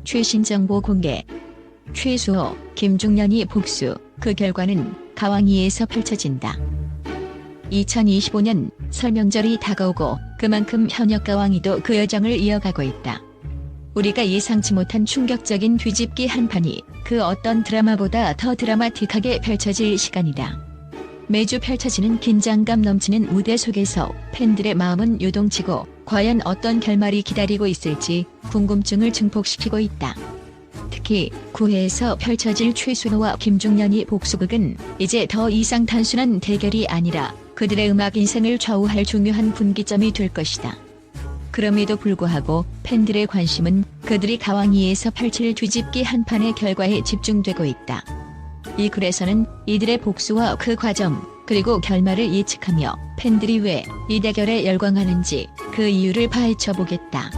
최신 정보 공개. 최수호, 김중년이 복수. 그 결과는 가왕이에서 펼쳐진다. 2025년 설 명절이 다가오고 그만큼 현역 가왕이도 그 여정을 이어가고 있다. 우리가 예상치 못한 충격적인 뒤집기 한판이 그 어떤 드라마보다 더 드라마틱하게 펼쳐질 시간이다. 매주 펼쳐지는 긴장감 넘치는 무대 속에서 팬들의 마음은 요동치고 과연 어떤 결말이 기다리고 있을지 궁금증을 증폭시키고 있다. 특히 9회에서 펼쳐질 최수호와 김중년이 복수극은 이제 더 이상 단순한 대결이 아니라 그들의 음악 인생을 좌우할 중요한 분기점이 될 것이다. 그럼에도 불구하고 팬들의 관심은 그들이 가왕이에서 펼칠 뒤집기 한판의 결과에 집중되고 있다. 이 글에서는 이들의 복수와 그 과정, 그리고 결말을 예측하며 팬들이 왜 이 대결에 열광하는지 그 이유를 파헤쳐 보겠다.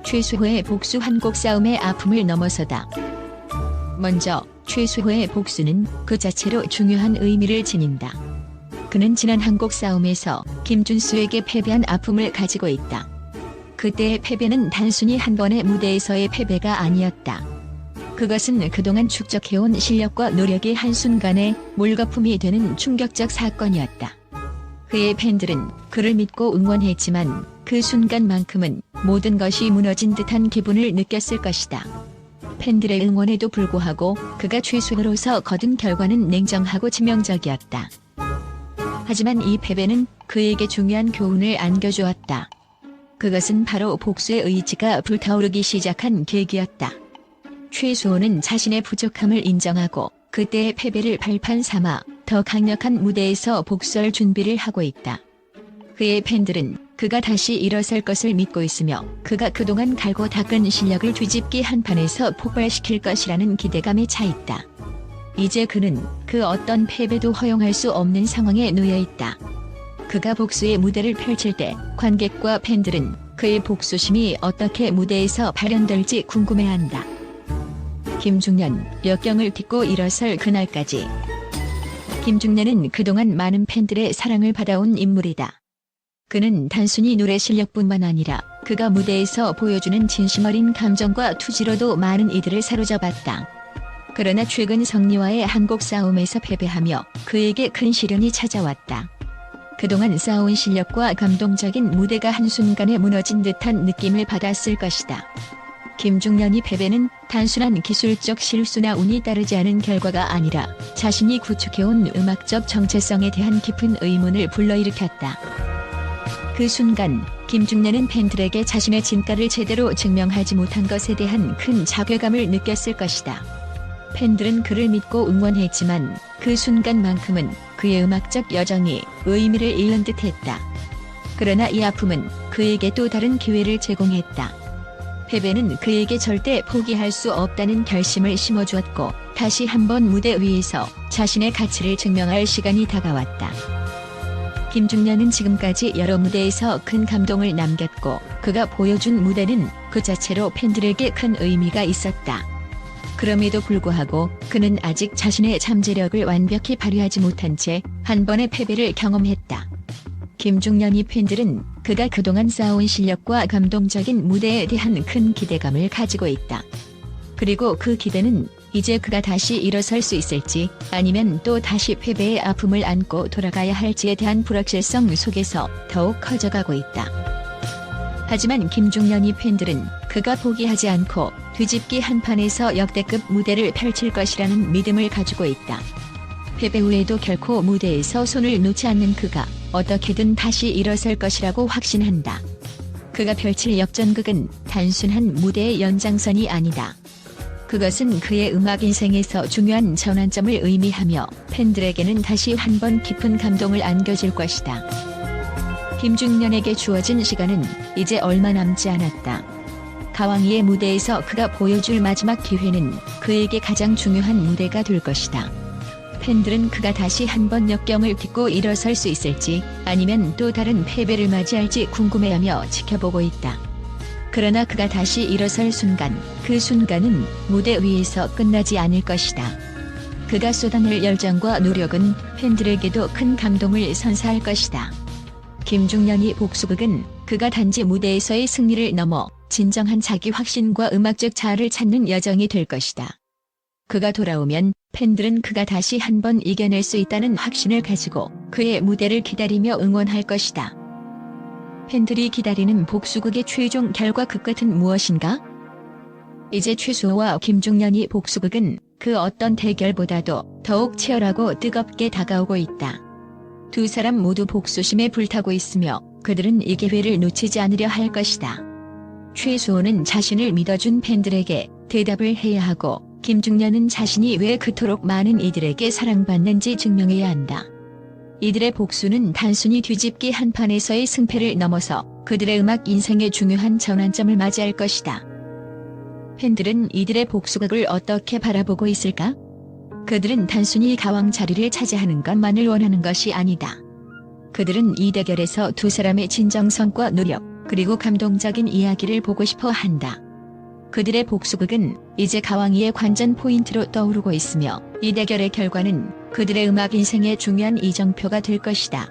최수호의 복수 한곡 싸움의 아픔을 넘어서다. 먼저 최수호의 복수는 그 자체로 중요한 의미를 지닌다. 그는 지난 한곡 싸움에서 김준수에게 패배한 아픔을 가지고 있다. 그때의 패배는 단순히 한 번의 무대에서의 패배가 아니었다. 그것은 그동안 축적해온 실력과 노력이 한순간에 물거품이 되는 충격적 사건이었다. 그의 팬들은 그를 믿고 응원했지만 그 순간만큼은 모든 것이 무너진 듯한 기분을 느꼈을 것이다. 팬들의 응원에도 불구하고 그가 최수호로서 거둔 결과는 냉정하고 치명적이었다. 하지만 이 패배는 그에게 중요한 교훈을 안겨주었다. 그것은 바로 복수의 의지가 불타오르기 시작한 계기였다. 최수호는 자신의 부족함을 인정하고 그때의 패배를 발판 삼아 더 강력한 무대에서 복수할 준비를 하고 있다. 그의 팬들은 그가 다시 일어설 것을 믿고 있으며 그가 그동안 갈고 닦은 실력을 뒤집기 한판에서 폭발시킬 것이라는 기대감에 차 있다. 이제 그는 그 어떤 패배도 허용할 수 없는 상황에 놓여 있다. 그가 복수의 무대를 펼칠 때 관객과 팬들은 그의 복수심이 어떻게 무대에서 발현될지 궁금해한다. 김중년, 역경을 딛고 일어설 그날까지. 김중년은 그동안 많은 팬들의 사랑을 받아온 인물이다. 그는 단순히 노래 실력뿐만 아니라 그가 무대에서 보여주는 진심 어린 감정과 투지로도 많은 이들을 사로잡았다. 그러나 최근 성리와의 한곡 싸움에서 패배하며 그에게 큰 시련이 찾아왔다. 그동안 쌓아온 실력과 감동적인 무대가 한순간에 무너진 듯한 느낌을 받았을 것이다. 김중년이 패배는 단순한 기술적 실수나 운이 따르지 않은 결과가 아니라 자신이 구축해온 음악적 정체성에 대한 깊은 의문을 불러일으켰다. 그 순간 김중년은 팬들에게 자신의 진가를 제대로 증명하지 못한 것에 대한 큰 자괴감을 느꼈을 것이다. 팬들은 그를 믿고 응원했지만 그 순간만큼은 그의 음악적 여정이 의미를 잃는 듯했다. 그러나 이 아픔은 그에게 또 다른 기회를 제공했다. 패배는 그에게 절대 포기할 수 없다는 결심을 심어주었고 다시 한번 무대 위에서 자신의 가치를 증명할 시간이 다가왔다. 김중년은 지금까지 여러 무대에서 큰 감동을 남겼고 그가 보여준 무대는 그 자체로 팬들에게 큰 의미가 있었다. 그럼에도 불구하고 그는 아직 자신의 잠재력을 완벽히 발휘하지 못한 채 한 번의 패배를 경험했다. 김중년이 팬들은 그가 그동안 쌓아온 실력과 감동적인 무대에 대한 큰 기대감을 가지고 있다. 그리고 그 기대는 이제 그가 다시 일어설 수 있을지 아니면 또 다시 패배의 아픔을 안고 돌아가야 할지에 대한 불확실성 속에서 더욱 커져가고 있다. 하지만 김중년이 팬들은 그가 포기하지 않고 뒤집기 한판에서 역대급 무대를 펼칠 것이라는 믿음을 가지고 있다. 패배 후에도 결코 무대에서 손을 놓지 않는 그가 어떻게든 다시 일어설 것이라고 확신한다. 그가 펼칠 역전극은 단순한 무대의 연장선이 아니다. 그것은 그의 음악 인생에서 중요한 전환점을 의미하며 팬들에게는 다시 한번 깊은 감동을 안겨줄 것이다. 김중년에게 주어진 시간은 이제 얼마 남지 않았다. 가왕이의 무대에서 그가 보여줄 마지막 기회는 그에게 가장 중요한 무대가 될 것이다. 팬들은 그가 다시 한번 역경을 딛고 일어설 수 있을지 아니면 또 다른 패배를 맞이할지 궁금해하며 지켜보고 있다. 그러나 그가 다시 일어설 순간, 그 순간은 무대 위에서 끝나지 않을 것이다. 그가 쏟아낼 열정과 노력은 팬들에게도 큰 감동을 선사할 것이다. 김중년이 복수극은 그가 단지 무대에서의 승리를 넘어 진정한 자기 확신과 음악적 자아를 찾는 여정이 될 것이다. 그가 돌아오면 팬들은 그가 다시 한번 이겨낼 수 있다는 확신을 가지고 그의 무대를 기다리며 응원할 것이다. 팬들이 기다리는 복수극의 최종 결과 그 끝은 무엇인가? 이제 최수호와 김중년이 복수극은 그 어떤 대결보다도 더욱 치열하고 뜨겁게 다가오고 있다. 두 사람 모두 복수심에 불타고 있으며 그들은 이 기회를 놓치지 않으려 할 것이다. 최수호는 자신을 믿어준 팬들에게 대답을 해야 하고 김중년은 자신이 왜 그토록 많은 이들에게 사랑받는지 증명해야 한다. 이들의 복수는 단순히 뒤집기 한판에서의 승패를 넘어서 그들의 음악 인생의 중요한 전환점을 맞이할 것이다. 팬들은 이들의 복수극을 어떻게 바라보고 있을까? 그들은 단순히 가왕 자리를 차지하는 것만을 원하는 것이 아니다. 그들은 이 대결에서 두 사람의 진정성과 노력, 그리고 감동적인 이야기를 보고 싶어 한다. 그들의 복수극은 이제 가왕이의 관전 포인트로 떠오르고 있으며 이 대결의 결과는 그들의 음악 인생의 중요한 이정표가 될 것이다.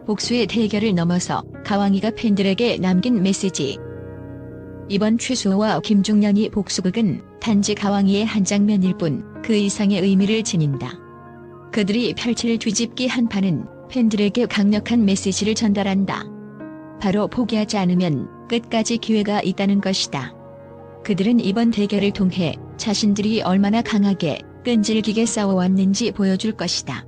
복수의 대결을 넘어서 가왕이가 팬들에게 남긴 메시지. 이번 최수호와 김중년이 복수극은 단지 가왕이의 한 장면일 뿐 그 이상의 의미를 지닌다. 그들이 펼칠 뒤집기 한판은 팬들에게 강력한 메시지를 전달한다. 바로 포기하지 않으면 끝까지 기회가 있다는 것이다. 그들은 이번 대결을 통해 자신들이 얼마나 강하게 끈질기게 싸워왔는지 보여줄 것이다.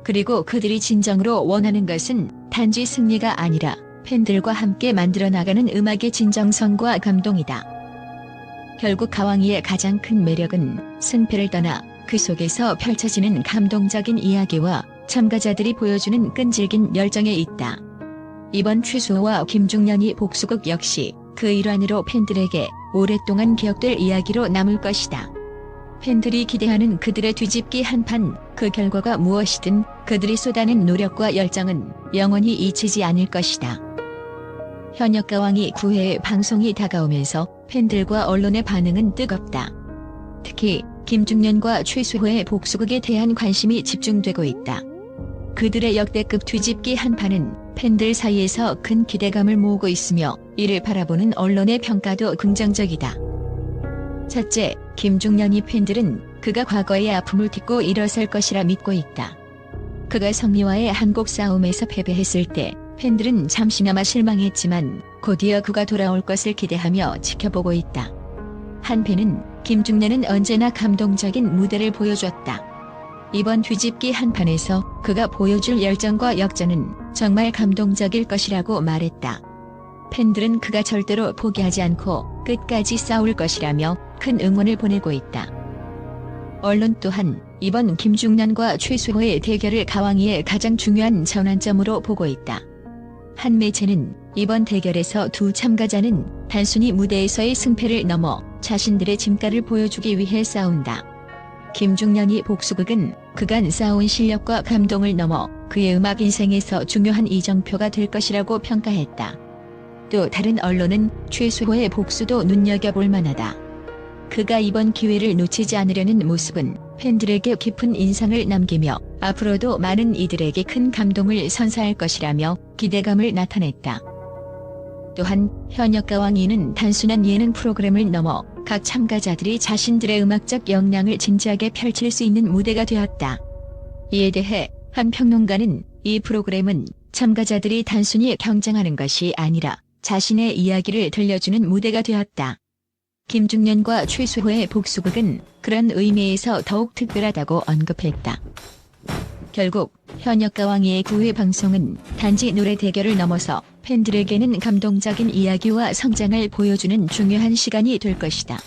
그리고 그들이 진정으로 원하는 것은 단지 승리가 아니라 팬들과 함께 만들어 나가는 음악의 진정성과 감동이다. 결국 가왕이의 가장 큰 매력은 승패를 떠나 그 속에서 펼쳐지는 감동적인 이야기와 참가자들이 보여주는 끈질긴 열정에 있다. 이번 최수호와 김중년이 복수극 역시 그 일환으로 팬들에게 오랫동안 기억될 이야기로 남을 것이다. 팬들이 기대하는 그들의 뒤집기 한판, 그 결과가 무엇이든 그들이 쏟아낸 노력과 열정은 영원히 잊히지 않을 것이다. 현역 가왕이 9회 방송이 다가오면서 팬들과 언론의 반응은 뜨겁다. 특히 김중년과 최수호의 복수극에 대한 관심이 집중되고 있다. 그들의 역대급 뒤집기 한판은 팬들 사이에서 큰 기대감을 모으고 있으며 이를 바라보는 언론의 평가도 긍정적이다. 첫째, 김중년이 팬들은 그가 과거의 아픔을 딛고 일어설 것이라 믿고 있다. 그가 성미와의 한곡 싸움에서 패배했을 때 팬들은 잠시나마 실망했지만 곧이어 그가 돌아올 것을 기대하며 지켜보고 있다. 한편은 김중년은 언제나 감동적인 무대를 보여줬다. 이번 뒤집기 한판에서 그가 보여줄 열정과 역전은 정말 감동적일 것이라고 말했다. 팬들은 그가 절대로 포기하지 않고 끝까지 싸울 것이라며 큰 응원을 보내고 있다. 언론 또한 이번 김중년과 최수호의 대결을 가왕이의 가장 중요한 전환점으로 보고 있다. 한 매체는 이번 대결에서 두 참가자는 단순히 무대에서의 승패를 넘어 자신들의 진가를 보여주기 위해 싸운다. 김중년이 복수극은 그간 쌓아온 실력과 감동을 넘어 그의 음악 인생에서 중요한 이정표가 될 것이라고 평가했다. 또 다른 언론은 최수호의 복수도 눈여겨볼 만하다. 그가 이번 기회를 놓치지 않으려는 모습은 팬들에게 깊은 인상을 남기며 앞으로도 많은 이들에게 큰 감동을 선사할 것이라며 기대감을 나타냈다. 또한 현역 가왕이는 단순한 예능 프로그램을 넘어 각 참가자들이 자신들의 음악적 역량을 진지하게 펼칠 수 있는 무대가 되었다. 이에 대해 한 평론가는 이 프로그램은 참가자들이 단순히 경쟁하는 것이 아니라 자신의 이야기를 들려주는 무대가 되었다. 김중년과 최수호의 복수극은 그런 의미에서 더욱 특별하다고 언급했다. 결국 현역 가왕이의 9회 방송은 단지 노래 대결을 넘어서 팬들에게는 감동적인 이야기와 성장을 보여주는 중요한 시간이 될 것이다.